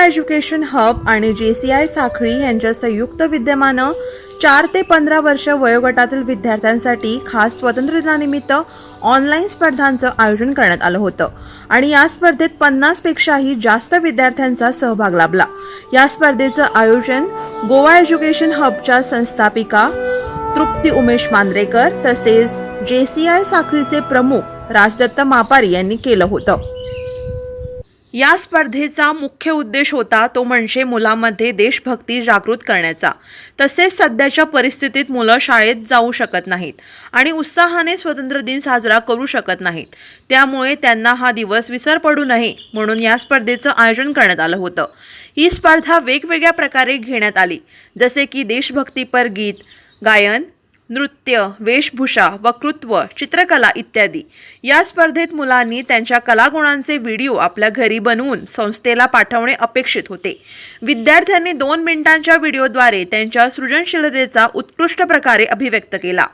Education hub आणि JCI साखळी यांच्या संयुक्त विद्यमानं 4 ते 15 वर्ष वयोगटातील विद्यार्थ्यांसाठी खास स्वातंत्र्य दिनानिमित्त ऑनलाईन स्पर्धांचं आयोजन करण्यात आलं होतं आणि या स्पर्धेत 50 पेक्षाही जास्त विद्यार्थ्यांचा सहभाग लाभला। या स्पर्धेचं आयोजन गोवा एज्युकेशन हबच्या संस्थापिका तृप्ती उमेश मांद्रेकर तसेच JCI साखळीचे प्रमुख राजदत्त मापारी यांनी केलं होतं। या स्पर्धेचा मुख्य उद्देश होता तो म्हणजे मुलांमध्ये देशभक्ती जागृत करण्याचा। तसेच सध्याच्या परिस्थितीत मुलं शाळेत जाऊ शकत नाहीत आणि उत्साहाने स्वातंत्र्य दिन साजरा करू शकत नाहीत, त्यामुळे त्यांना हा दिवस विसर पडू नये म्हणून या स्पर्धेचं आयोजन करण्यात आलं होतं। ही स्पर्धा वेगवेगळ्या प्रकारे घेण्यात आली, जसे की देशभक्तीपर गीत, गायन, नृत्य, वेशभूषा, वक्तृत्व, चित्रकला इत्यादी। या स्पर्धेत मुलांनी त्यांच्या कलागुणांचे व्हिडिओ आपल्या घरी बनवून संस्थेला पाठवणे अपेक्षित होते। विद्यार्थ्यांनी 2 मिनिटांच्या व्हिडिओद्वारे त्यांच्या सृजनशीलतेचा उत्कृष्ट प्रकारे अभिव्यक्त केला।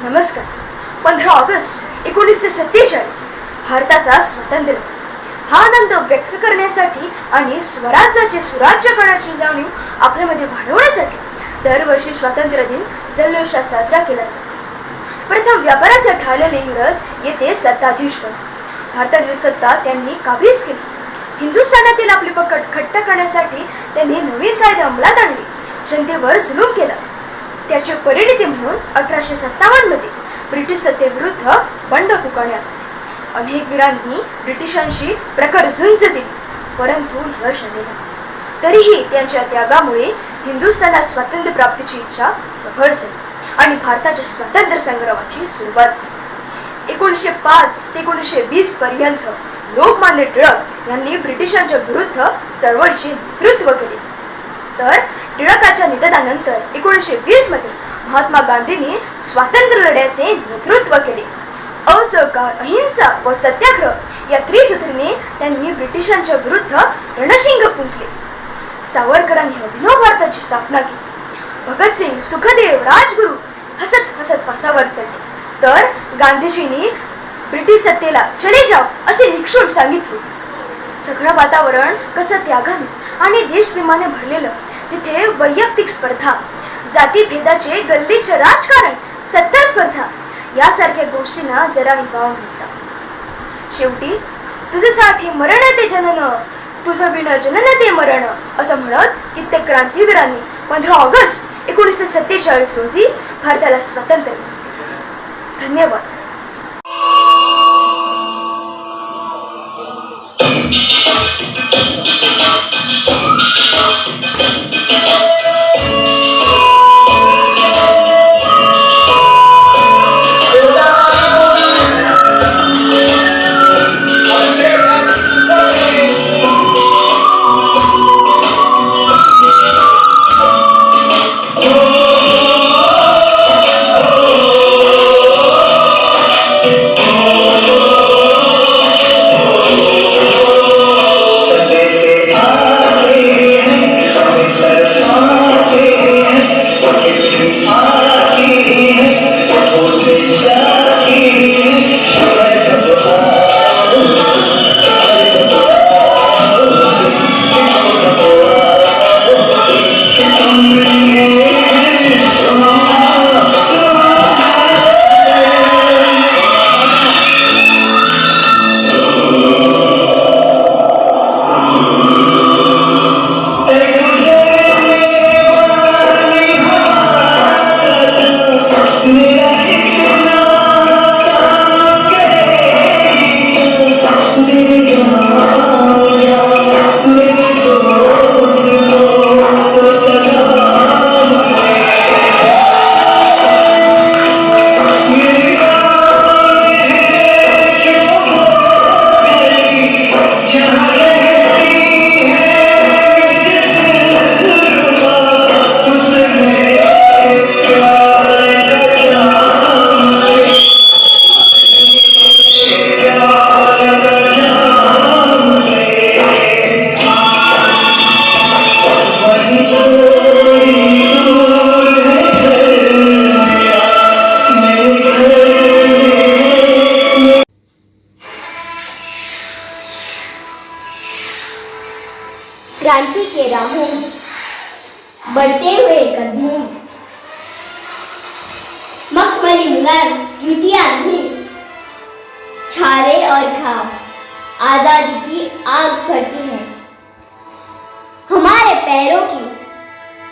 नमस्कार। 15 ऑगस्ट 1947 भारताचा स्वातंत्र्य हा आनंद व्यक्त करण्यासाठी आणि स्वराज्याचे सुराज्य करण्याची जाणीव आपल्यामध्ये वाढवण्यासाठी दरवर्षी स्वातंत्र्य दिन जल्लोषात साजरा केला जातो। प्रथम व्यापाराचे ठालेले इंग्रज येथे सत्ताधीश होते। भारतातील सत्ता त्यांनी काबीज केली। हिंदुस्थानातील आपली पकड घट्ट करण्यासाठी त्यांनी नवीन कायदे अंमलात आणले, जनतेवर जुलूम केला। त्याचे परिणिती म्हणून 1857 मध्ये ब्रिटिश सत्तेविरुद्ध बंड पुकारण्यात अनेक वीरांनी ब्रिटिशांशी प्रखर झुंज दिली, परंतु यश आले नाही। तरीही त्यांच्या त्यागामुळे हिंदुस्थानात स्वातंत्र्य प्राप्तीची इच्छा प्रबळ झाली आणि भारताच्या स्वातंत्र्य संग्रामाची सुरुवात झाली। 1905 ते 1920 पर्यंत लोकमान्य टिळक यांनी ब्रिटिशांच्या विरुद्ध चळवळीचे नेतृत्व केले। तर टिळकाच्या निधनानंतर 1920 मध्ये महात्मा गांधींनी स्वातंत्र्य लढ्याचे नेतृत्व केले। असहकार, अहिंसा व सत्याग्रह या त्रिसूत्रीने त्यांनी ब्रिटिशांच्या विरुद्ध रणशिंग फुंकले। सावरकरांनी अभिनव भारताची स्थापना केली। भगतसिंग, सुखदेव, राजगुरू हसत हसत फासावर चढले, तर गांधीजींनी ब्रिटिश सत्तेला चले जाओ असे निक्षून सांगितले। सगळं वातावरण कसं त्यागाने आणि देशप्रेमाने भरलेलं, तिथे वैयक्तिक स्पर्धा, जातीभेदाचे गल्लीचे राजकारण, सत्ता स्पर्धा यासारख्या गोष्टींना जरा वाव मिळतात। शेवटी तुझ्यासाठी मरण ते जनन, तुझं विण जनन ते मरण असं म्हणत कित्येक क्रांतीवीरांनी 15 ऑगस्ट 1947 रोजी भारताला स्वातंत्र्य दिले। धन्यवाद। क्रांति के राहों बढ़ते हुए कदमों, मखमली मुलायम जूतियां नहीं, छाले और घाव आजादी की आग भरती है। हमारे पैरों की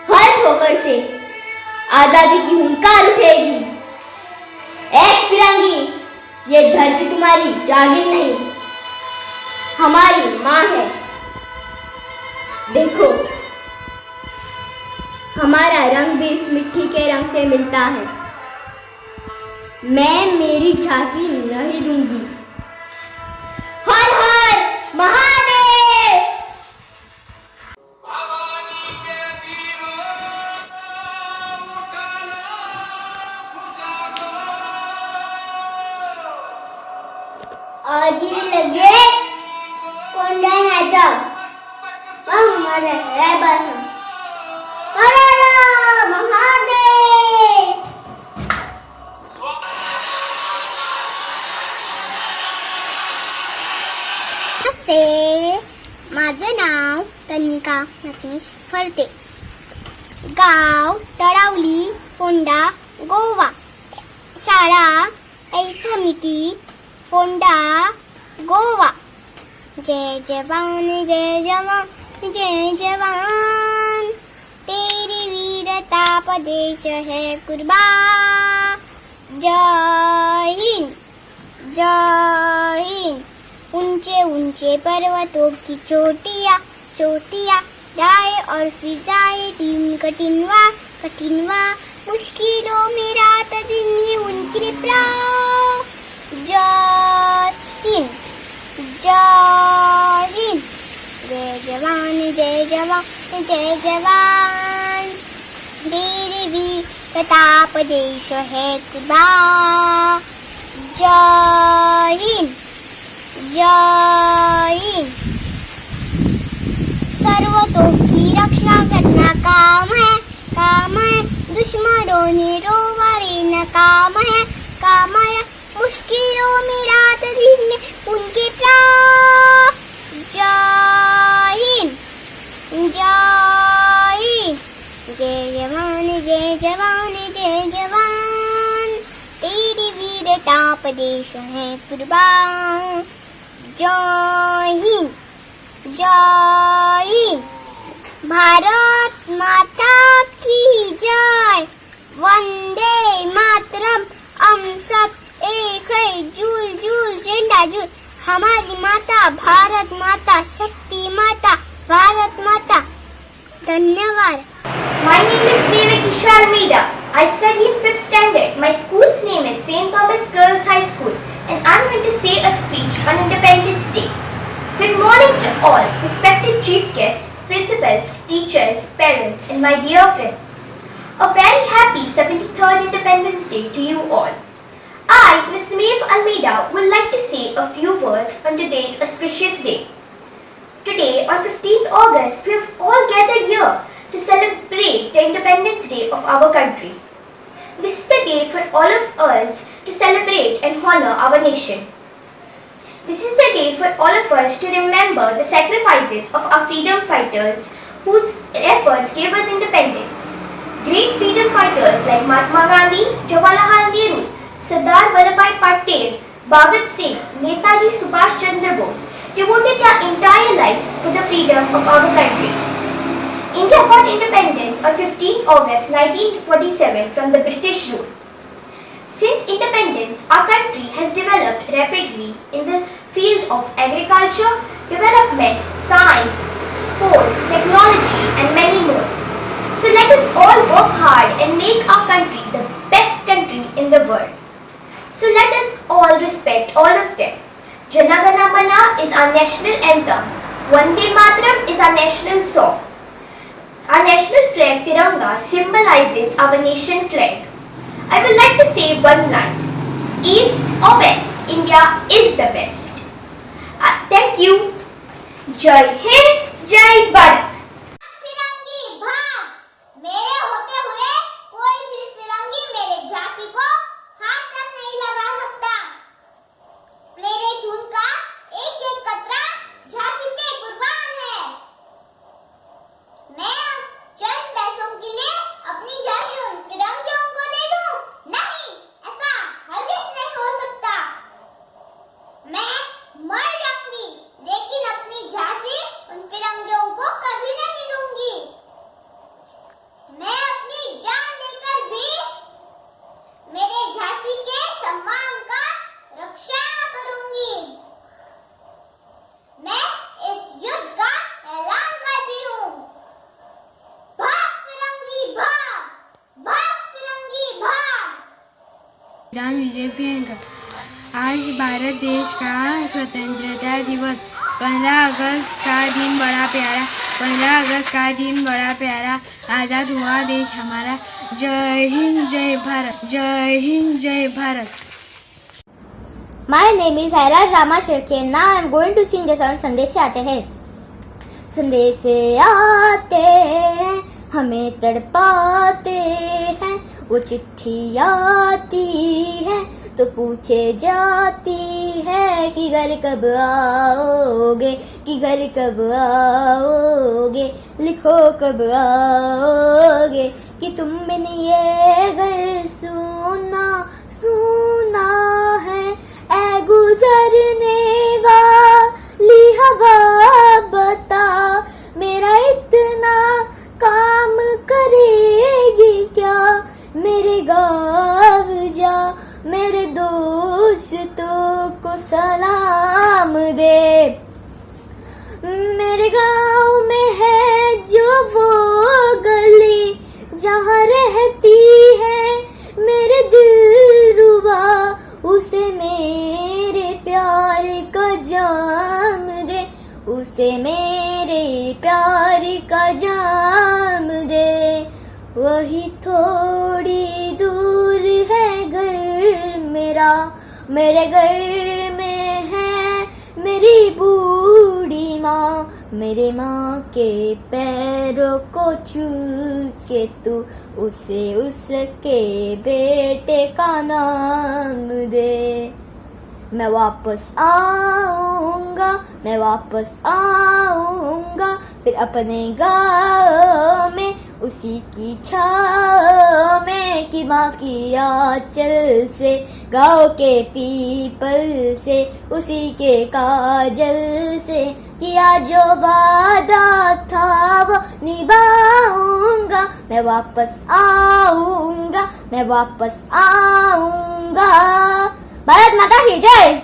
हर ठोकर से आजादी की हुंकार उठेगी। एक फिरंगी, ये धरती तुम्हारी जागीर नहीं, हमारी माँ है। देखो, हमारा रंग भी इस मिट्टी के रंग से मिलता है। मैं मेरी झांसी नहीं दूंगी। हर हर महादेव। आजी लगे कोंडा नाचा हमारे है बस। हर हर महादेव। माझे नाव तनिका नटनेश फरते, गाव तळावली, फोंडा, गोवा, शाळा ऐकमिती, फोंडा, गोवा। जय जवान जय जवान जय जवान, तेरी वीरता पदेश है कुर्बान। जय हिंद जय हिंद। ऊंचे ऊंचे पर्वतों की चोटियाँ चोटियाँ, जाए और फिर जाए दिन कठिनवा कठिनवा, मुश्किलों में रात दिन ये उनकी कृपा। जय हिंद जय हिंद। जय जवान जय जवान जय जवान, तेरे वीर प्रताप देश है कुर्बान। जय हिंद जय हिंद। सर्वतों की रक्षा करना काम है, दुश्मनों ने रोवारे न काम है, मुश्किलों में रात दिन उनके प्राण। जय हिंद जय हिंद। जय जवान जय जवान जय जवान, तेरी वीरता पदेश है कुर्बान। जय हिंद जय हिंद। भारत माता की जय, वंदे मातरम। हम सब एक है, झूल झूल झंडा झूल। हमारी माता भारत माता, शक्ति माता भारत माता। धन्यवाद। My name is Vivek Isha Almeida. I study in 5th standard. My school's name is St. Thomas Girls High School, and I'm going to say a speech on Independence Day. Good morning to all, respected chief guests, principals, teachers, parents, and my dear friends. A very happy 73rd Independence Day to you all. I, Miss Maeve Almeida, would like to say a few words on today's auspicious day. Today, on 15th August, we have all gathered here to celebrate the Independence Day of our country. This is the day for all of us to celebrate and honor our nation. This is the day for all of us to remember the sacrifices of our freedom fighters whose efforts gave us independence. Great freedom fighters like Mahatma Gandhi, Jawaharlal Nehru, Sardar Vallabhbhai Patel, Bhagat Singh, Netaji Subhash Chandra Bose devoted their entire life for the freedom of our country. India got independence on 15th August 1947 from the British rule. Since independence, our country has developed rapidly in the field of agriculture, development, science, sports, technology, and many more. So let us all work hard and make our country the best country in the world. So let us all respect all of them. Jana Gana Mana is our national anthem. Vande Mataram is our national song. Our national flag Tiranga symbolizes our nation flag. I would like to say one line. east or west, India is the best. Thank you. Jai Hind, Jai Bharat. फिरंगी भाग, मेरे होते हुए कोई भी फिरंगी मेरे झांकी को हाथ तक नहीं लगा सकता। मेरे खून का एक एक कतरा झांकी पे कुर्बान है। मैं चंद पैसों के लिए अपनी झांकी उन फिरंगियों को दे दूं? नहीं, ऐसा हरगिज नहीं हो सकता। मैं मर जाऊंगी, लेकिन अपनी झांसी उन फिरंगियों को कभी नहीं दूंगी। मैं अपनी जान देकर भी मेरे झांसी के सम्मान का रक्षा करूंगी। मैं इस युद्ध का ऐलान करती हूँ। भाग फिरंगी भाग, भाग फिरंगी भाग। जान विजय प्रियंका। आज भारत देश का स्वतंत्रता दिवस 15 अगस्त का दिन बड़ा प्यारा, 15 अगस्त का दिन बड़ा प्यारा, आज़ाद हुआ देश हमारा। जय हिंद जय भारत, जय हिंद जय Bharat. My name is Hairaj Rama Shirke. Now I am going to sing the song संदेश से आते हैं। संदेश से आते हैं, हमें तड़पाते हैं, वो चिट्ठी आती है तो पूछे जाती है कि घर कब आओगे, कि घर कब आओगे, लिखो कब आओगे, कि तुम बिन ये घर सुना सुना है। ऐ गुजरने वाली हवा बता, मेरा इतना काम करेगी क्या, मेरे गाँव जा, मेरे दोस्तों को सलाम दे। मेरे गाँव में है जो वो गली जहाँ रहती है मेरे दिलरुबा, उसे मेरे प्यार का जाम दे, उसे मेरे प्यार का जाम दे। वही थोड़ी दूर है घर मेरा, मेरे घर में है मेरी बूढ़ी माँ, मेरे माँ के पैरों को छू के तू उसे उसके बेटे का नाम दे। मैं वापस आऊंगा, मैं वापस आऊंगा, फिर अपने गाँव में उसी की छाँव में, कि माँ की आंचल से, गाँव के पीपल से, उसी के काजल से, किया जो वादा था वो निभाऊंगा। मैं वापस आऊंगा, मैं वापस आऊंगा। भारत माता की जय।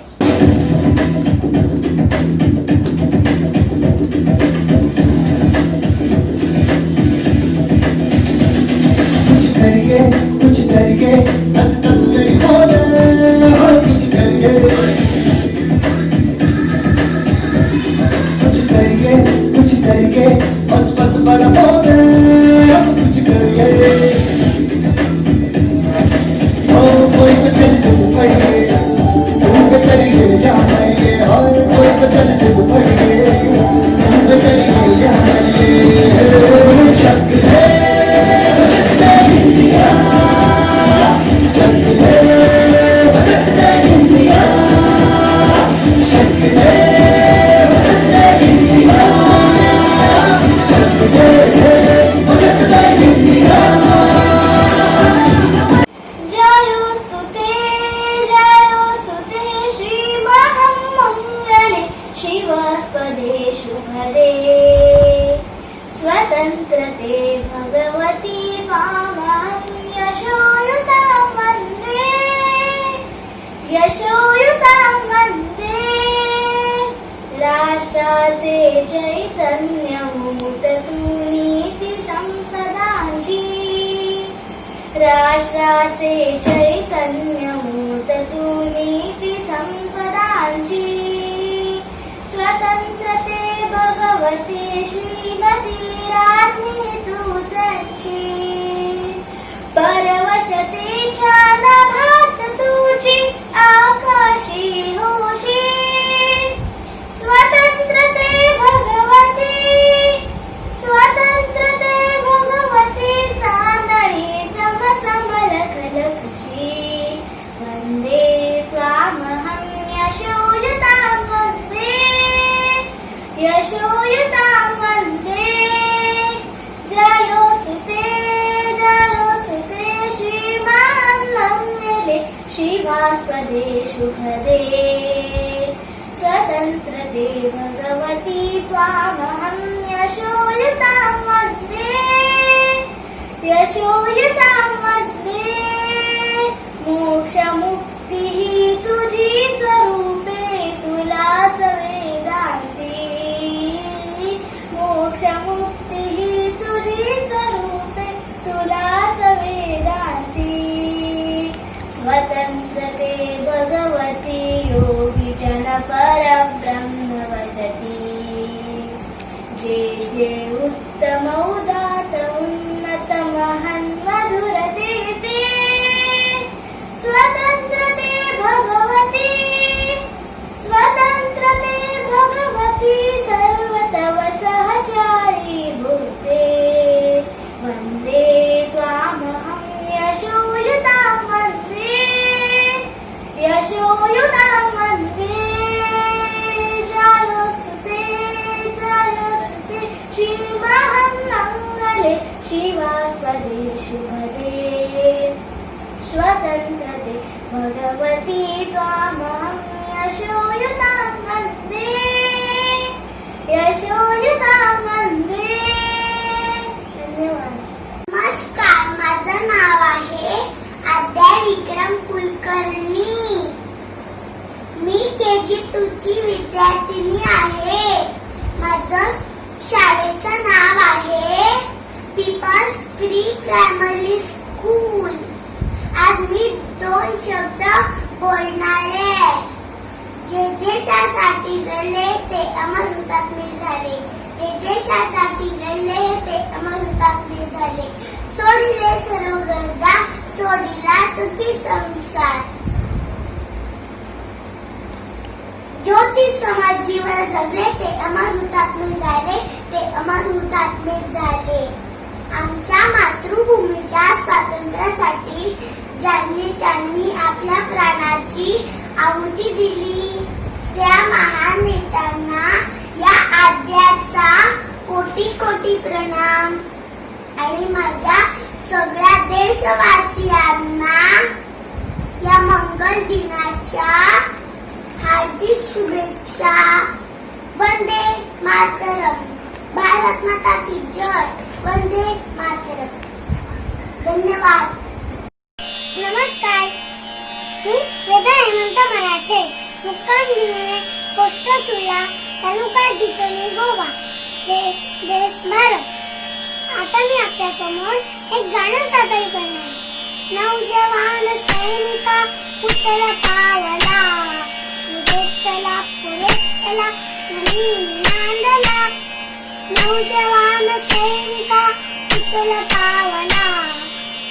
कुछ करके दस दस मेरी खोले, कुछ करके बस बस बड़ा बोले, कुछ करके ओ कोई तो चल से पड़ गए, तू पे चली गई जाएंगे, और कोई तो चल से पड़ गए, तू पे चली गई जाएंगे। छक है स्वतन्त्रते भगवती मामहं यशोयुतां वन्दे, यशोयुतां वन्दे। राष्ट्राचे चैतन्यमुततु नीतिसम्पदांची, राष्ट्राचे चैतन्यमुततु नीतिसम्पदांची। स्वतन्त्रते भगवते श्रीमती राज्ञी दूतांची, परवशतेच्या नभात तुझी आकाशी होशील. स्वतंत्रते भगवती, स्वतंत्रते भगवती, चांदणी चमचम लखलखशी. वंदे त्वामहं यशोयुतां वन्दे, यशोयुतां वन्दे. जयोस्तु ते श्रीमान्मङ्गले शिवास्पदे शुभदे. स्वतंत्रते भगवती त्वामहं यशोयुतां वन्दे, यशोयुतां वन्दे. मोक्षमुक्तिः तुझीच रूपे, तुलाच वेदान्ती. मोक्षमुक्तिः तुझीच रूपे, तुलाच वेदान्ती. स्वतंत्रते भगवती योगी जन परब्रह्म वदति. जे जे उत्तम उदात उन्नत महन् मधुरते ते. स्वतंत्रते भगवती, स्वतंत्रते भगवती, सर्वतव सहचारी भूते. वन्दे त्वामहं यशोयुतां वन्दे, यशोयुतां वन्दे. जयोस्तु ते श्रीमन्मङ्गले शिवास्पदे शुभदे. स्वतंत्रते भगवती त्वामहं यशोयुतां वन्दे, यशोयुतां वन्दे. धन्यवाद. नमस्कार, माझं नाव आहे आद्या विक्रम कुलकर्णी. मी KG2 ची विद्यार्थिनी आहे. माझं शाळेचं नाव आहे पीपल्स प्री प्रायमरी स्कूल. आज मी 2 शब्द बोलणार आहे. जे जे शासाठी लढले ते अमर हुतात्मे झाले, जे जे शासाठी लढले ते अमर हुतात्मे झाले. सोडिले सर्व गर्दा, सोडिला सुखी संसार. ज्योती समाज जीवन जगले ते अमर हुतात्मे झाले, ते अमर हुतात्मे झाले. आमच्या मातृभूमीच्या स्वातंत्र्यासाठी ज्यांनी ज्यांनी आपल्या प्राणाची आहुती दिली, त्या महान नेत्यांना या आद्याचा कोटी कोटी प्रणाम. आणि माझ्या सगळ्या देशवासियांना या मंगल दिनाच्या हार्दिक शुभेच्छा. वंदे मातरम. भारत माता की जय. वंदे मातरम. धन्यवाद. नमस्कार, मी वेदा हेमंत मराठे, मुक्काम निवळे, पोस्ट सुर्ला, तालुका डिचोली, गोवा. देश भारत. आता मी आपल्या समोर एक गाणं सादर करणार आहे. नौजवान सैनिका उचल पावला, पुढे चला पुढे चला गनिमी नांदला. नौजवान सैनिका उचल पावला,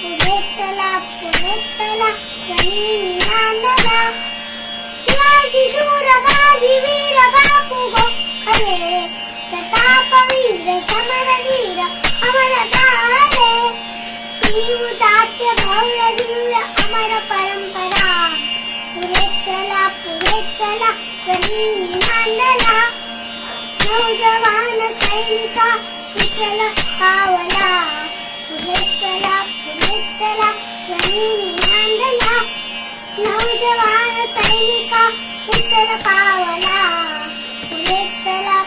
पुढे चला गनिमी नांदला. शिवाजी शूर बाजी वीर बापू गोखले, प्रतापवीर समरवीर अमर झाले. ती उदात्त भव्य दिव्य अमर परंपरा. पुढे चला गनिमी नांदला. नौजवान सैनिका उचल पावला, पुढे चला गनिमी नांदला. नौजवान सैनिका उचल पावला, पुढे चला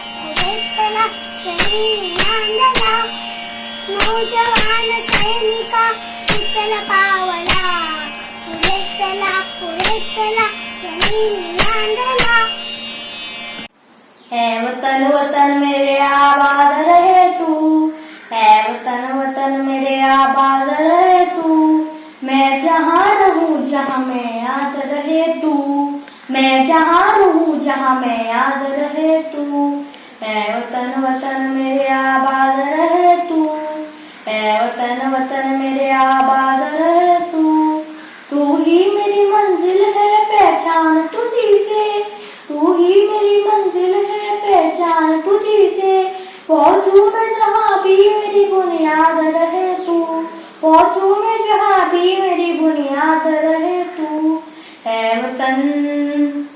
गनिमी नांदला. नौजवान सैनिका उचल पावला, पुढे चला गनिमी नांदला. है वतन वतन मेरे आबाद रहे तू, है वतन वतन मेरे आबाद रहे तू. मैं जहाँ रहूं जहाँ मैं याद रहे तू, मैं जहाँ रहूं जहाँ मैं याद रहे तू. है वतन वतन मेरे आबाद रहे तू, है वतन वतन मेरे आबाद रहे तू. तू ही मेरी मंजिल है पहचान पहचान तुझी से, पहुंचूं मैं जहाँ भी मेरी बुनियाद रहे तू, पहुंचूं मैं जहाँ भी मेरी बुनियाद रहे तू। है वतन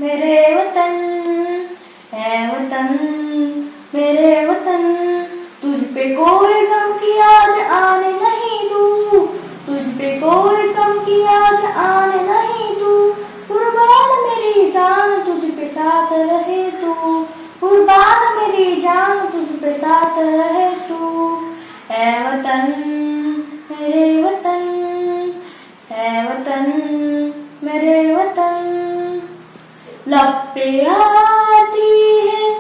मेरे वतन, है वतन मेरे वतन, तुझ पे कोई गम की आज आने नहीं दूं, तुझ पे कोई गम की आज आने नहीं दूं। कुर्बान मेरी जान तुझ पे साथ रहे तू, कुर्बान मेरी जान तुझ पे साथ रहे तू। है वतन मेरे वतन, है वतन मेरे वतन, लब पे आती है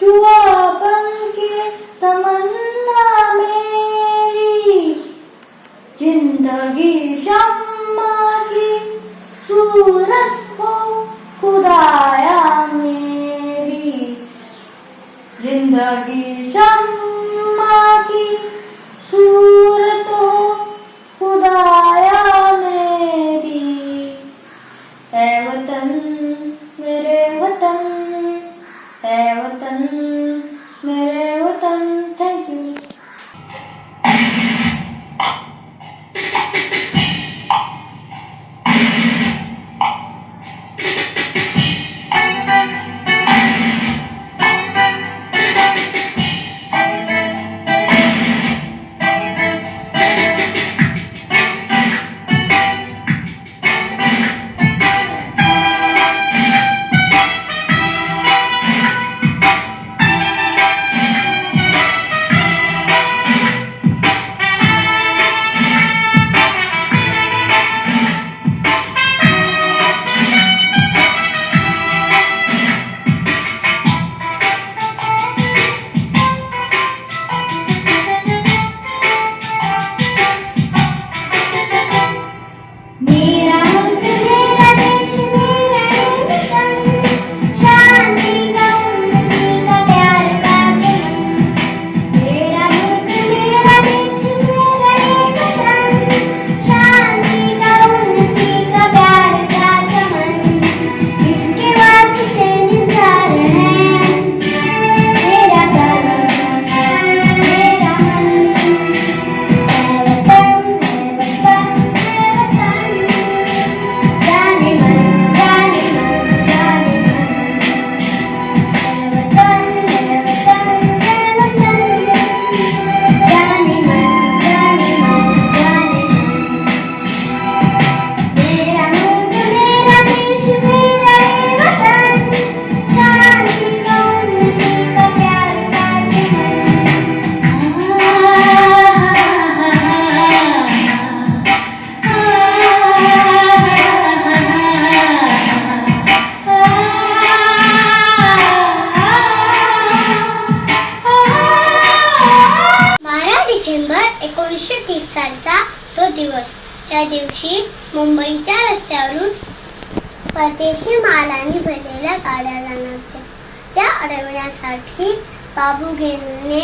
दुआ बन के तमन्ना मेरी, जिंदगी शम्मा की सूरत हो खुदाया मेरी, जिंदगी शम्मा की सूरत हो खुदाया मेरी। है वतन मेरे वतन, है वतन मेरे वतन। Thank you. त्या दिवशी मुंबईच्या रस्त्यावरून परदेशी मालाने भरलेल्या गाड्या जाणार होत्या. त्या अडवण्यासाठी बाबू घेऊने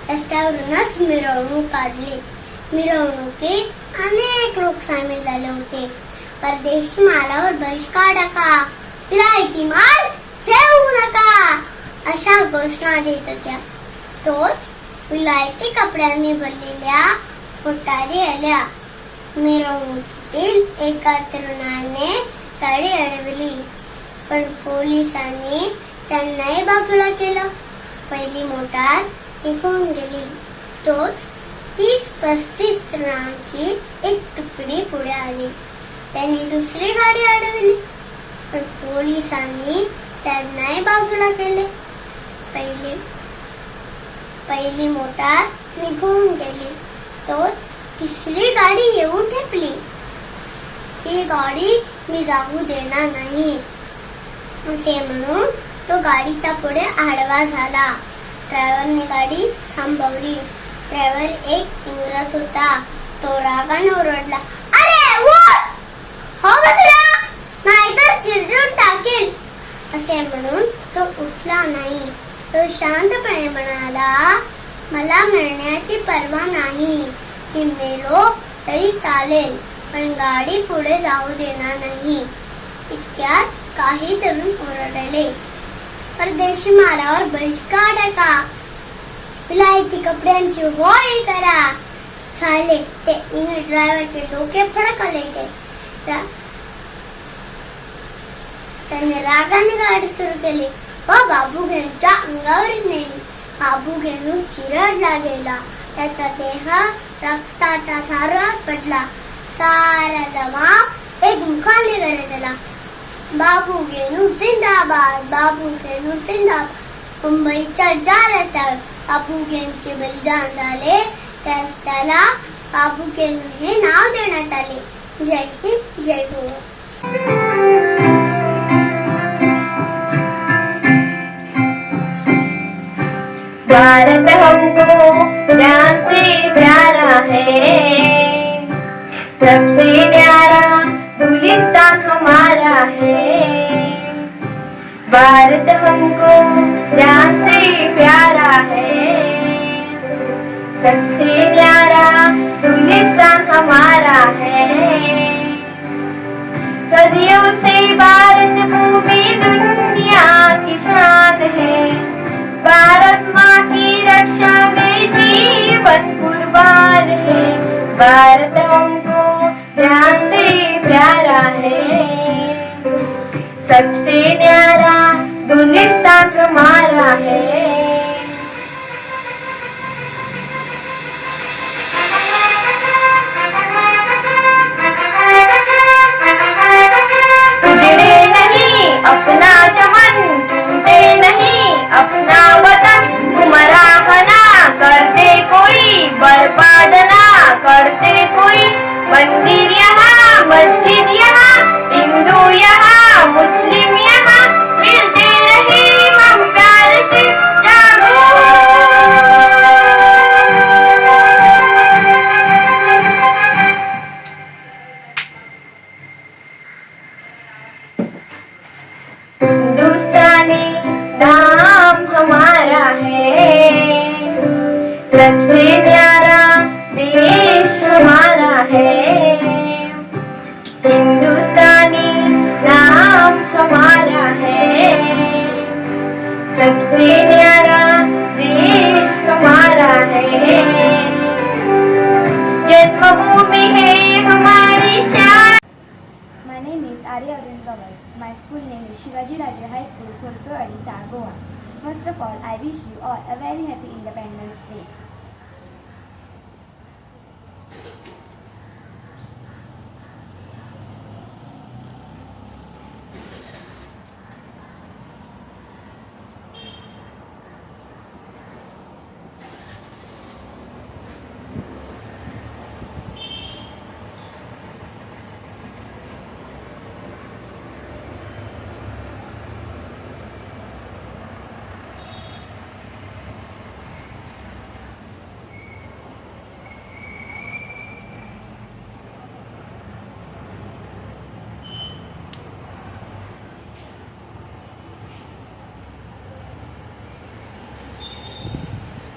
रस्त्यावरूनच मिरवणूक काढली. मिरवणुकीत अनेक लोक सामील झाले होते. परदेशी मालावर बहिष्कार टाका, विलायती माल ठेवू नका अशा घोषणा देत होत्या. तोच विलायती कपड्यांनी भरलेल्या मोटारी आल्या. मिरवणुकीतील एका तरुणाने गाडी अडवली, पण पोलिसांनी त्यांनाही बाजूला केलं. पहिली मोटार निघून गेली. तोच 30-35 तरुणांची एक तुकडी पुढे आली. त्यांनी दुसरी गाडी अडवली, पण पोलिसांनी त्यांनाही बाजूला केले. पहिली मोटार निघून गेली. तोच तिसरी गाडी येऊन ठेपली. ही गाडी मी जाऊ देणार नाही असे म्हणून तो गाडीच्या पुढे आडवा झाला. ड्रायव्हरने गाडी थांबवली. ड्रायव्हर एक इंग्रज होता. तो रागाने ओरडला, अरे उठ, हो बजरा, नाहीतर चिरडून टाकेल असे म्हणून तो उठला नाही. तो शांतपणे म्हणाला, मला मरण्याची पर्वा नाही, मी मेलो तरी चालेल, पण गाडी पुढे जाऊ देणार नाही. इतक्यात काही तरुण ओरडले, परदेशी मालावर बहिष्कार टाका, विलायती कपड्यांची होळी करा. साले ते इंग्लिश ड्रायव्हरचे डोके फडकले ते. त्याने रागाने गाडी सुरू केली व बाबूघेनूच्या अंगावर नेली. बाबूघेनू चिरडला गेला. त्याचा देह रक्ताचा धारत पडला. सारा जमाव एक मुखाने गरजला, बाबूघेनू जिंदाबाद, बाबूघेनू जिंदाबाद. मुंबईच्या ज्या रस्त्यावर बाबूघेनूचे बलिदान झाले त्याला बाबूघेनू हे नाव देण्यात आले. जय हिंद, जय गो. भारत हमको जान से प्यारा है, सबसे न्यारा गुलिस्तान हमारा है. भारत हमको जान से प्यारा है, सबसे न्यारा गुलिस्तान हमारा है. सदियों से भारत भूमि दुनिया की शान है. भारत माँ की रक्षा में जीवन कुर्बान है. भारत हमको जान से प्यारा है, सबसे न्यारा गुलिस्तान हमारा है. उजड़े नहीं अपना चमन, टूटे नहीं अपना वतन. गुमराह ना करते कोई, बर्बाद ना करते कोई. मंदिर यहाँ, मस्जिद यहाँ, हिंदू यहाँ, मुस्लिम यहाँ, मिलते रहे हम प्यार से. जागो हिंदुस्तानी नाम हमारा है, सबसे प्यारा देश हमारा है. हिंदुस्तानी नाम हमारा है, सबसे प्यारा देश हमारा है. जन्मभूमि है हमारी शान. My name is Arya Arvind Kamal. My school name is Shivaji Raja High School, Kurkur, Odisha, Goa. First of all, I wish you all a very happy Independence Day.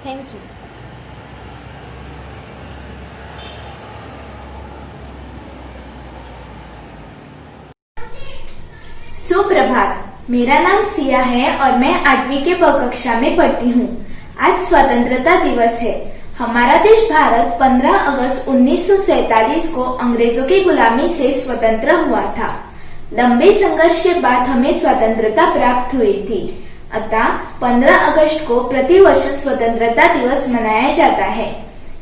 Thank you. सुप्रभात, मेरा नाम सिया है और मैं 8वीं के ब कक्षा में पढ़ती हूँ. आज स्वतंत्रता दिवस है. हमारा देश भारत 15 अगस्त 1947 को अंग्रेजों की गुलामी से स्वतंत्र हुआ था. लंबे संघर्ष के बाद हमें स्वतंत्रता प्राप्त हुई थी. अतः 15 अगस्त को प्रतिवर्ष स्वतंत्रता दिवस मनाया जाता है.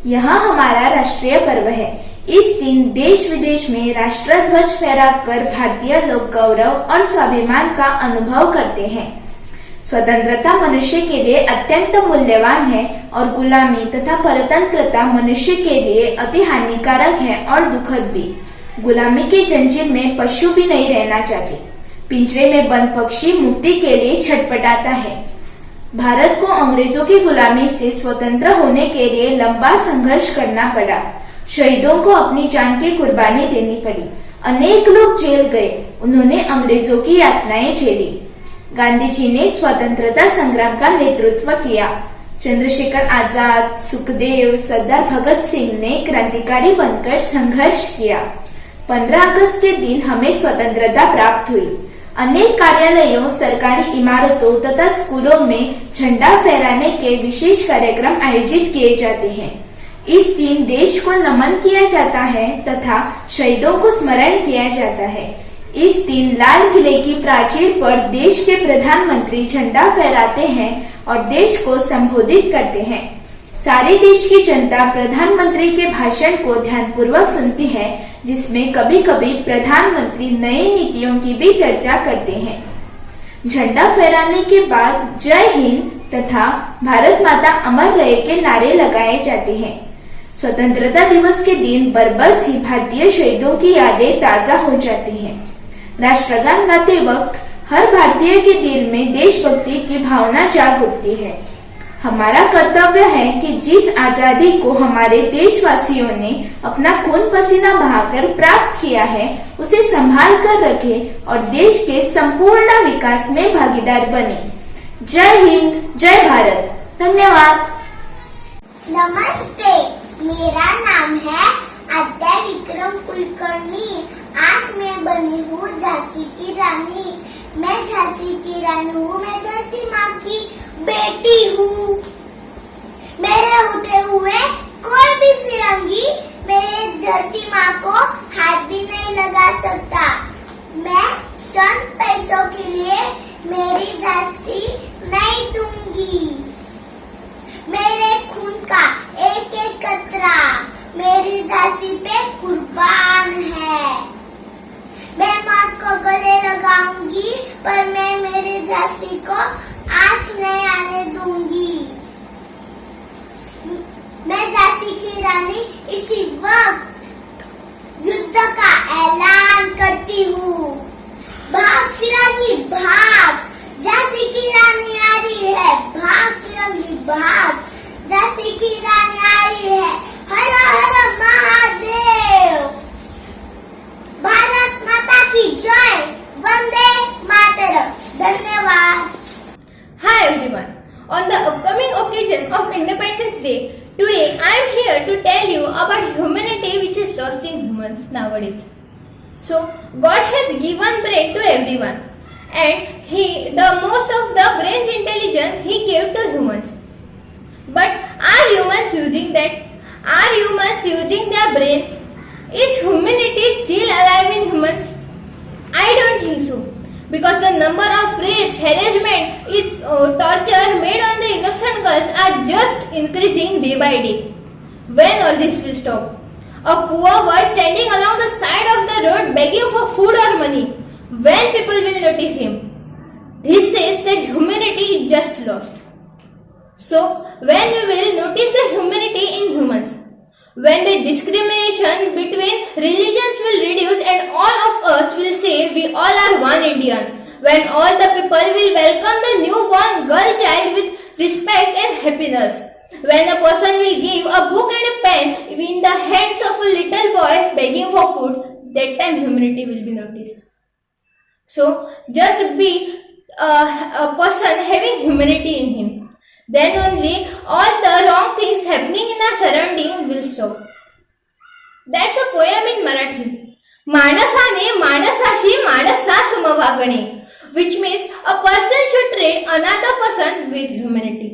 यह हमारा राष्ट्रीय पर्व है. इस दिन देश विदेश में राष्ट्रध्वज फहराकर भारतीय लोग गौरव और स्वाभिमान का अनुभव करते हैं. स्वतंत्रता मनुष्य के लिए अत्यंत मूल्यवान है और गुलामी तथा परतंत्रता मनुष्य के लिए अति हानिकारक है और दुखद भी. गुलामी के जंजीर में पशु भी नहीं रहना चाहते. पिंजरे में बंद पक्षी मुक्ति के लिए छटपटाता है. भारत को अंग्रेजों की गुलामी से स्वतंत्र होने के लिए लंबा संघर्ष करना पड़ा. शहीदों को अपनी जान की कुर्बानी देनी पड़ी. अनेक लोग जेल गए. उन्होंने अंग्रेजों की यातनाएं झेली. गांधी जी ने स्वतंत्रता संग्राम का नेतृत्व किया. चंद्रशेखर आजाद, सुखदेव, सरदार भगत सिंह ने क्रांतिकारी बनकर संघर्ष किया. 15 अगस्त के दिन हमें स्वतंत्रता प्राप्त हुई. अनेक कार्यालयों, सरकारी इमारतों तथा स्कूलों में झंडा फहराने के विशेष कार्यक्रम आयोजित किए जाते हैं। इस दिन देश को नमन किया जाता है तथा शहीदों को स्मरण किया जाता है। इस दिन लाल किले की प्राचीर पर देश के प्रधानमंत्री झंडा फहराते हैं और देश को संबोधित करते हैं। सारे देश की जनता प्रधानमंत्री के भाषण को ध्यानपूर्वक सुनती है, जिसमें कभी कभी प्रधानमंत्री नई नीतियों की भी चर्चा करते हैं। झंडा फहराने के बाद जय हिंद तथा भारत माता अमर रहे के नारे लगाए जाते हैं। स्वतंत्रता दिवस के दिन बरबस ही भारतीय शहीदों की यादें ताजा हो जाती हैं। राष्ट्रगान गाते वक्त हर भारतीय के दिल में देशभक्ति की भावना जाग उठती है। हमारा कर्तव्य है कि जिस आजादी को हमारे देशवासियों ने अपना खून पसीना बहाकर प्राप्त किया है, उसे संभाल कर रखें और देश के संपूर्ण विकास में भागीदार बने। जय हिंद, जय भारत। धन्यवाद। नमस्ते, मेरा नाम है अद्य विक्रम कुलकर्णी। आज मैं बनी हूँ झांसी की रानी। मैं झांसी की रानी हूँ, मैं धरती माँ की बेटी हूँ। मेरे होते हुए कोई भी फिरंगी मेरे धरती माँ को हाथ भी नहीं लगा सकता। मैं सन पैसों के लिए मेरी झांसी नहीं दूंगी। मेरे खून का एक एक कतरा मेरी झांसी पे कुर्बान है। मैं मौत को गले लगाऊंगी, पर मैं मेरी झांसी को आज नहीं आने दूंगी। मैं झांसी की रानी इसी वक्त युद्ध का ऐलान करती हूँ। भाग फिरंगी भाग, झांसी की रानी आ रही है। भाग फिरंगी भाग, झांसी की रानी आ रही है। हर हर महादेव। भारत माता की जय। वंदे मातरम। धन्यवाद। Hi everyone. On the upcoming occasion of Independence Day, today I am here to tell you about humanity which is lost in humans nowadays. So, God has given brain to everyone, and the most of the brain's intelligence He gave to humans. But are humans using that? Are humans using their brain? Is humanity still alive in humans? I don't think so. Because the number of rapes, harassment, torture made on the innocent girls are just increasing day by day. When all this will stop? A poor boy standing along the side of the road begging for food or money. When people will notice him? This says that humanity is just lost. So, when we will notice the humanity in humans? When the discrimination between religions will reduce and all of us will say we all are one Indian. When all the people will welcome the newborn girl child with respect and happiness. When a person will give a book and a pen in the hands of a little boy begging for food, that time humanity will be noticed. So, just be a person having humanity in him. Then only all the wrong things happening in our surrounding will stop. That's a poem in Marathi. माणसाने माणसाशी माणसा समवागणे, which means a person should treat another person with humanity.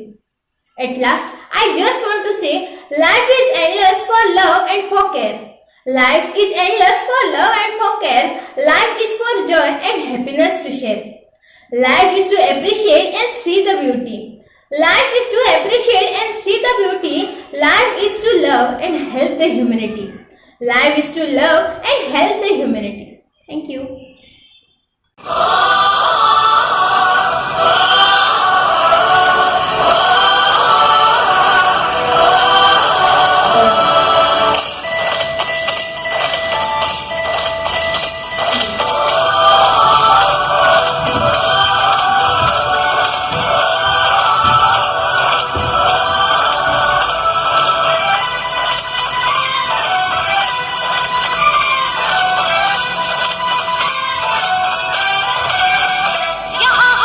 At last, I just want to say, life is endless for love and for care. Life is endless for love and for care. Life is for joy and happiness to share. Life is to appreciate and see the beauty. Life is to appreciate and see the beauty. Life is to love and help the humanity. Life is to love and help the humanity. Thank you. यहाँ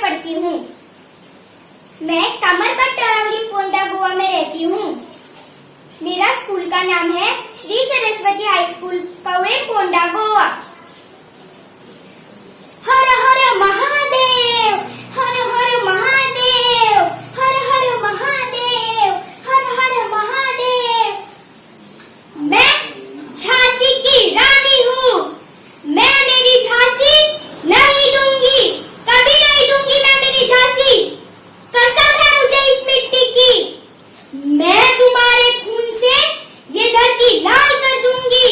पढ़ती हूँ। मैं कामरपट तरावली पोंडा गोवा में रहती हूँ। मेरा school का नाम है श्री सरस्वती हाई स्कूल, कवड़े पोंडा, गोवा। हर हर महादेव, हर हर महादेव, हर हर महादेव, हर हर महादेव। मैं झांसी की रानी हूँ। मैं मेरी झांसी नहीं दूंगी, कभी नहीं दूंगी मैं मेरी झांसी। कसम है मुझे इस मिट्टी की। मैं तुम्हारे खून से ये धरती लाल कर दूंगी।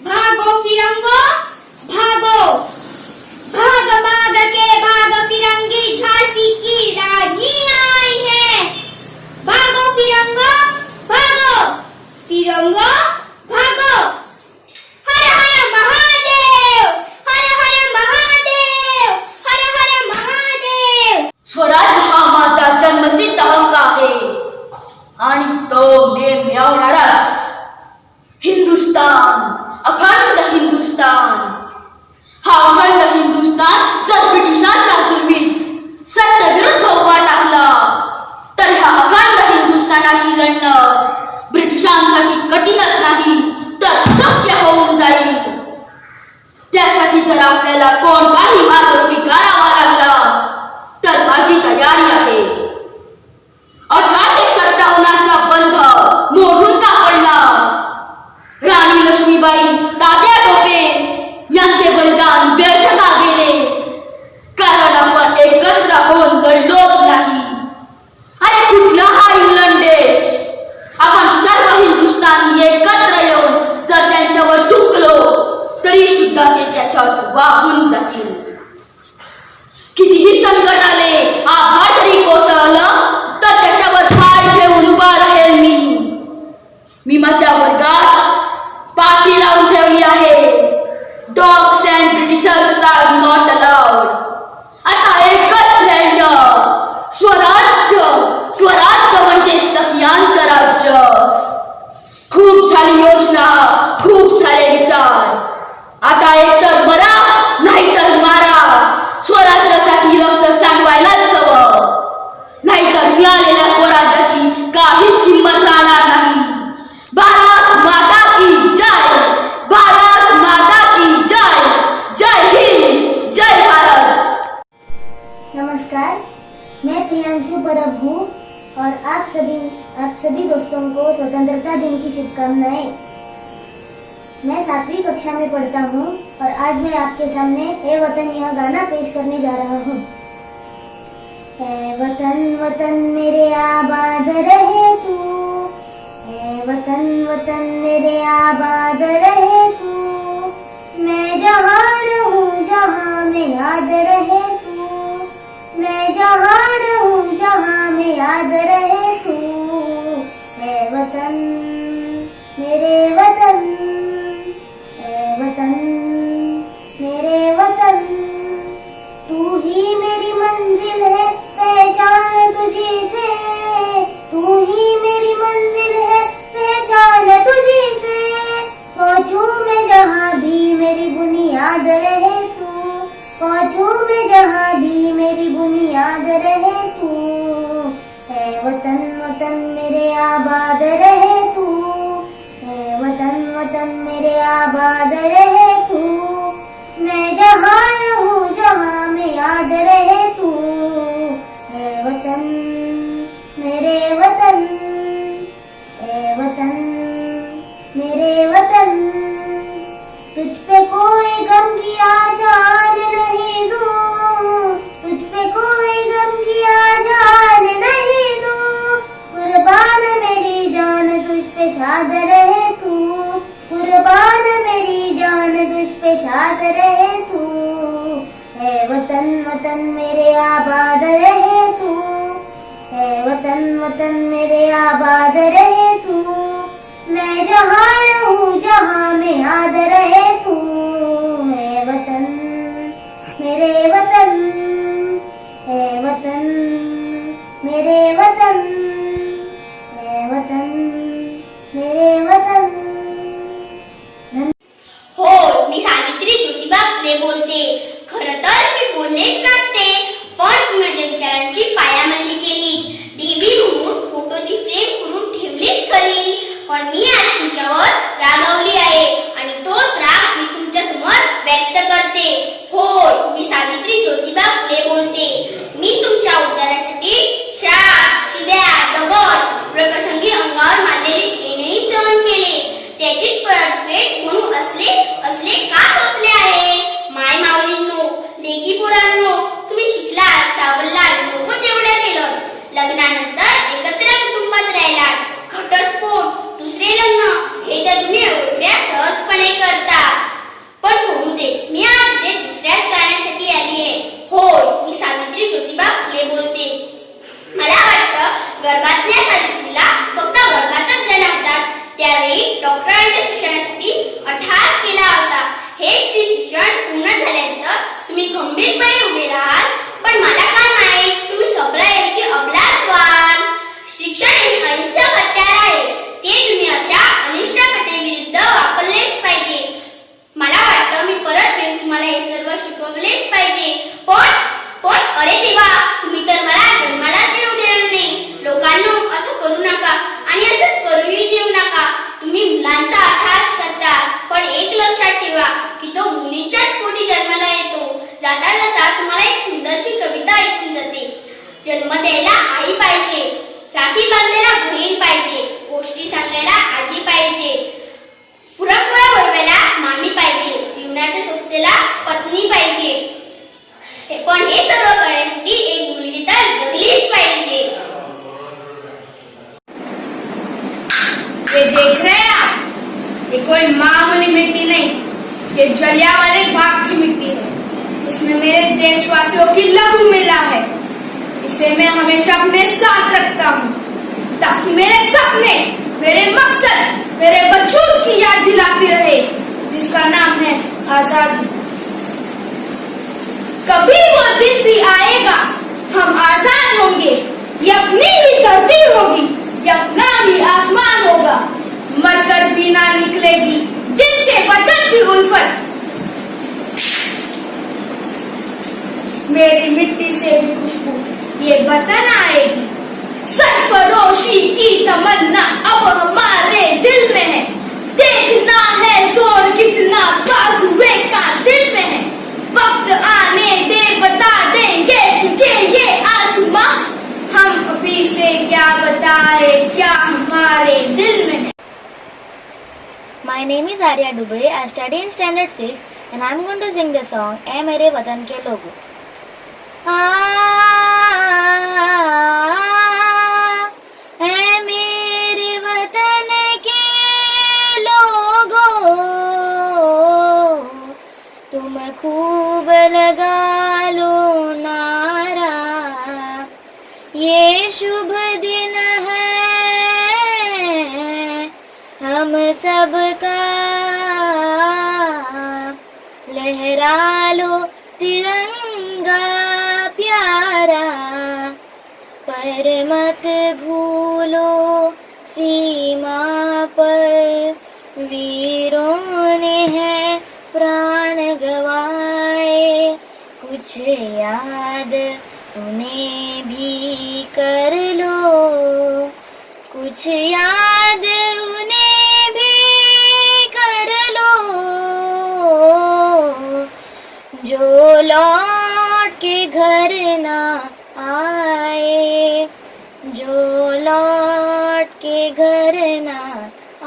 भागो फिरंगो, भागो, भाग भाग के भाग फिरंगी, झांसी की रानी आई है। भागो फिरंगो, भागो, फिरंगो, भागो। हर हर महादेव, हर हर महादेव, हर हर महादेव। स्वराज्य हा माझा जन्मसिद्ध हक्क आहे आणि तो मी मिळवणारच. हिंदुस्तान, अखंड हिंदुस्तान. हा अखंड हिंदुस्तान जर ब्रिटिशांच्या जुलमीत सत्तेविरुद्ध उभा टाकला तर ह्या अखंड हिंदुस्थानाशी लढणं ब्रिटिशांसाठी कठीणच नाही तर शक्य होऊन जाईल. त्यासाठी जर आपल्याला कोणताही मार्ग स्वीकारावा लागला तर माझी तयारी आहे. 1857चा बंध मोडून का पडला? राणी लक्ष्मीबाई, तात्या टोपे यांचे बलिदान व्यर्थ का गेले? कारण आपण एकत्र होऊन लढलोच नाही. अरे कुठला हा इंग्लंड देश? आपण सर्व हिंदुस्थानी एकत्र येऊन जर त्यांच्यावर थुंकलो तरी सुद्धा ते त्याच्यात वाहून जातील. कितीही संकट आले, आभार जरी कोसळलं तर त्याच्यावर पाय ठेवून उभा राहील मी माझ्या वर्गात पाठी लावून ठेवली आहे. Dogs and Britishers are not allowed. आता एकच ध्येय, स्वराज्य. स्वराज्य म्हणजे सखियांचं राज्य. खूप झाली योजना, खूप झाले विचार. आता एकतर मरा नाहीतर मारा. स्वराज्यासाठी रक्त सांगवायलाच हवं, नाहीतर मिळालेल्या स्वराज्याची काहीच किंमत राहणार नाही. भारत माता की जय, भारत माता की जय. जय हिंद, जय भारत. नमस्कार, मैं प्रियांशु परब हूँ और आप सभी दोस्तों को स्वतंत्रता दिन की शुभकामनाएं। मैं 7वीं कक्षा में पढ़ता हूँ और आज मैं आपके सामने ए वतन यह गाना पेश करने जा रहा हूँ। ए वतन वतन मेरे आबाद रहे तू, ए वतन वतन मेरे आबाद रहे तू। मैं जहाँ रहूँ जहाँ में याद रहे तू, मैं जहाँ रहूँ जहाँ में याद रहे तू। ए वतन मेरे वतन, ए वतन मेरे वतन। तू ही मेरी मंजिल है, पहचान तुझी से। तू ही मेरी मंजिल है, पहचान तुझी से। पहुँचूं मैं जहाँ भी मेरी बुनियाद रहे तू, पहुँचूं मैं जहाँ भी मेरी बुनियाद रहे तू। है वतन वतन मेरे आबाद रहे तू, है वतन वतन मेरे आबाद रहे तू। मैं जहाँ रहूँ जहाँ में याद रहे तू। है वतन मेरे वतन, है वतन मेरे वतन। तुझ पे कोई गम की आजाद नहीं दूं, तुझ पे कोई गम की आजाद नहीं दूं। कुर्बान मेरी जान तुझ पे शाद रहे तू, कुर्बान मेरी जान तुझ पे शाद रहे तू। है वतन वतन मेरे आबाद रहे तू, है वतन वतन मेरे आबाद रहे तू। मैं जहाँ रहूँ जहाँ में याद रहे तू। है वतन मेरे वतन, है वतन मेरे वतन, है वतन मेरे वतन। हो, मी सावित्री ज्योतिबा फुले बोलते. खरं तर मी बोललेच नसते, पण पण मी आज तुमच्यावर रागावली आहे आणि तोच राग मी तुमच्या समोर व्यक्त करते. होय, मी सावित्री ज्योतिबा फुले बोलते. मी तुमच्या उद्धारासाठी शिव्या, दगड, प्रसंगी अंगावर मारलेले शेणही सहन केले. त्याचीच परतफेड म्हणून असले का सोचले आहे? माय माऊलींनो, लेकी पोरांनो, तुम्ही शिकलात, सावरलात, नको तेवढं केलं. लग्नानंतर एकत्र कुटुंबात राहिलात. घटस्फोट, दुसरे लग्न हे तर तुम्ही एवढ्या सहजपणे करता. पण सोडू दे, मी आज इथे दुसऱ्याच कारणासाठी आली आहे. होय, मी सावित्री ज्योतिबा फुले बोलते. मला वाटतं गर्भातल्या सावित्रीला फक्त गर्भातच जन्मतात त्यावेळी डॉक्टरांच्या शिक्षणासाठी अट्टहास केला होता. हेच ते शिक्षण पूर्ण झाल्यानंतर तुम्ही गंभीरपणे उभे राहाल. पण मला काय माहित, तुम्ही सबलाऐवजी अबलाच व्हाल. शिक्षण हे अहिंसक हत्यार आहे. ते तुम्ही अशा अनिष्ट कथेविरुद्ध वापरलेच पाहिजे. मला वाटतं मी परत येऊन तुम्हाला हे सर्व शिकवलेच पाहिजे. पण अरे देवा, तुम्ही तर मला जन्मालाच येऊ देणार नाही. लोकांनो, असं करू नका आणि असं करूही देऊ नका. तुम्ही मुलांचा अट्टहास करता, पण एक लक्षात ठेवा की तो मुलीच्याच पोटी जन्माला येतो. जाता जाता तुम्हाला एक सुंदरशी कविता ऐकून जाते. जन्म द्यायला आई पाहिजे, राखी बांधायला बहीण पाहिजे, गोष्टी सांगायला आजी पाहिजे, पुरणपोळ्या बनवायला मामी पाहिजे, जीवनाच्या सोबतीला पत्नी पाहिजे. पण हे सर्व करण्यासाठी एक मुलगी तर जगलीच पाहिजे. ये देख रहे हैं आप, ये कोई मामूली मिट्टी नहीं, ये जलियांवाले बाग की मिट्टी है. इसमें मेरे देशवासियों की लहू मिला है. इसे मैं हमेशा अपने साथ रखता हूँ ताकि मेरे सपने, मेरे मकसद, मेरे वजूद की याद दिलाती रहे, जिसका नाम है आजादी. कभी वो दिन भी आएगा, हम आजाद होंगे. ये अपनी ही धरती होगी, ये अपना ही आसमान होगा. मरकर भी ना निकलेगी दिल से वतन की उल्फत. मेरी मिट्टी से भी खुशबू ये वतन आएगी. सरफरोशी की तमन्ना अब हमारे दिल में है. देखना है जोर कितना बाजुए का दिल में है. वक्त आने दे, बता देंगे तुझे ये आसमां. हम अभी से क्या बताए क्या हमारे दिल में है. My name is Arya Dubre. I study in standard 6 and I am going to sing the song ऐ मेरे वतन के लोगों. ऐ मेरे वतन के लोगों, तुम खूब लगा लो नारा. ये शुभ दिन है हम सबका, लहरा लो तिरंगा प्यारा. पर मत भूलो सीमा पर वीरों ने है प्राण गवाए. कुछ याद उन्हें भी कर लो, कुछ याद उन्हें भी कर लो, जो लौट के घर ना आए, जो लौट के घर ना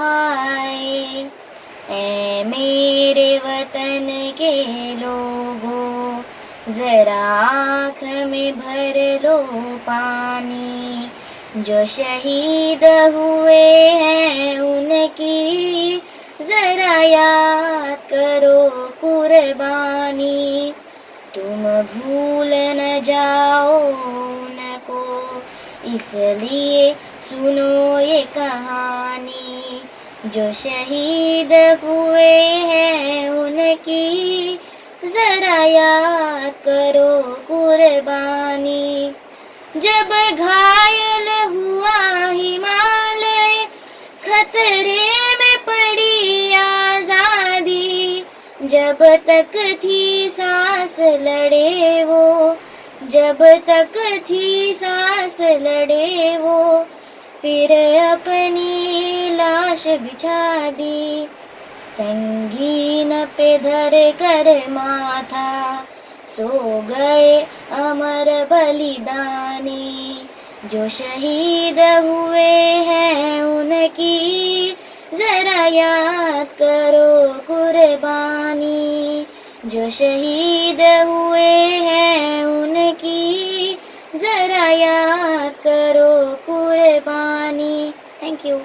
आए. ऐ मेरे वतन के लोगों, जरा आँख में भर लो पानी. जो शहीद हुए हैं उनकी जरा याद करो कुर्बानी. तुम भूल न जाओ उनको, इसलिए सुनो ये कहानी. जो शहीद हुए हैं उनकी जरा याद करो कुर्बानी. जब घायल हुआ हिमालय, खतरे में पड़ी आजादी. जब तक थी सांस लड़े वो, जब तक थी सांस लड़े वो. फिर अपनी लाश फराश बिछा दी, संगीन पे धर कर माथा, सो गए अमर बलिदानी, जो शहीद हुए हैं उनकी जरा याद करो कुर्बानी, जो शहीद हुए हैं उनकी जरा याद करो कुर्बानी. Thank you.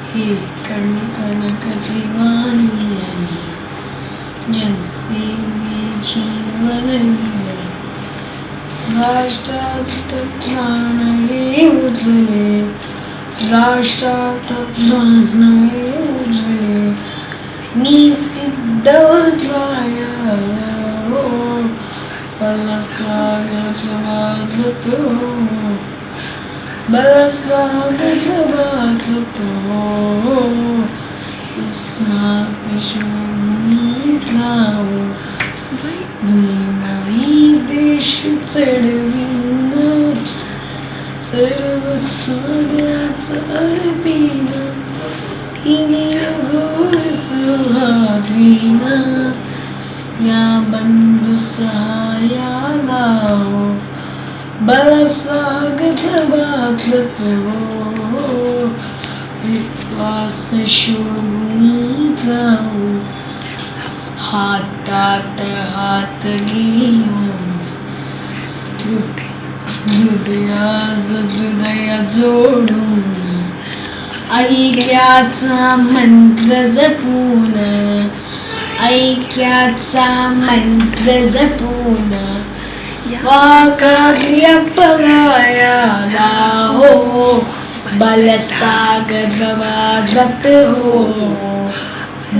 हे कणकणकची वाणी आली, जनसेवे जीवन दिले, राष्ट्रात प्राण हे उजळे, राष्ट्रात प्राण हे उजळे, निसिद्ध द्वाया बलस्वागत वाजतो, बलस्वागत वाजतो, इस्मास शोभून जाऊ, नवी देश चढवीन, सर्व स्वागत अर्पीन, हिने घोर सुहासीन, या बंधु सहायाला बलस्वागत वाजतो, विश्वास शोभून जाऊ, हातात हात घेऊन, हृदया जोडून, ऐक्याचा मंत्र जपून, ऐक्याचा मंत्र जपून, वाकार्य परायाला हो, बलसागर वाजत हो,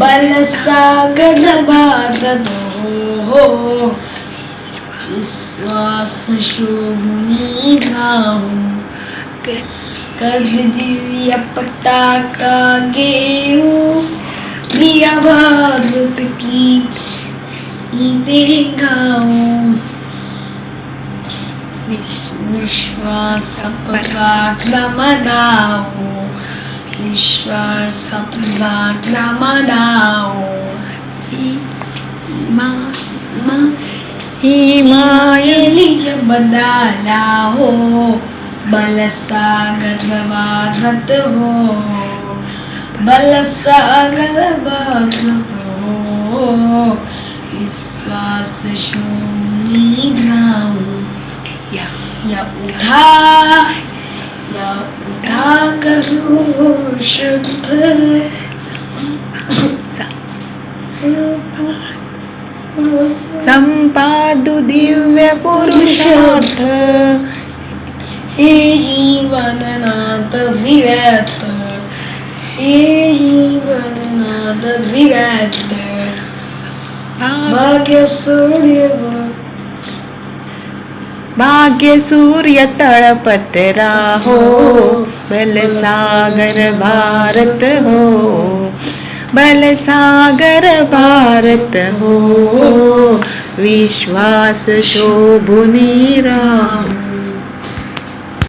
बलसागर वाजत हो, विश्वास शोभून जाऊ, कद दिव्य पताका गेहूं प्रिया भारत की गीते गाऊं विश्वास पराक्रम दाओ विश्वास पराक्रम दाओ हिमायली जब बदाला हो बलसागर भारत हो बलसागर भारत हो विश्वास शून्य गाऊं या उठा करो शुद्ध संपादु दिव्य पुरुषार्थ हे जीवननाथ दिव्यार्थ हे जीवननाथ दिव्यार्थ भाग्य सूर्य भाग्य सूर्य तळपतरा हो बलसागर भारत हो बलसागर भारत हो विश्वास शोभुनी राम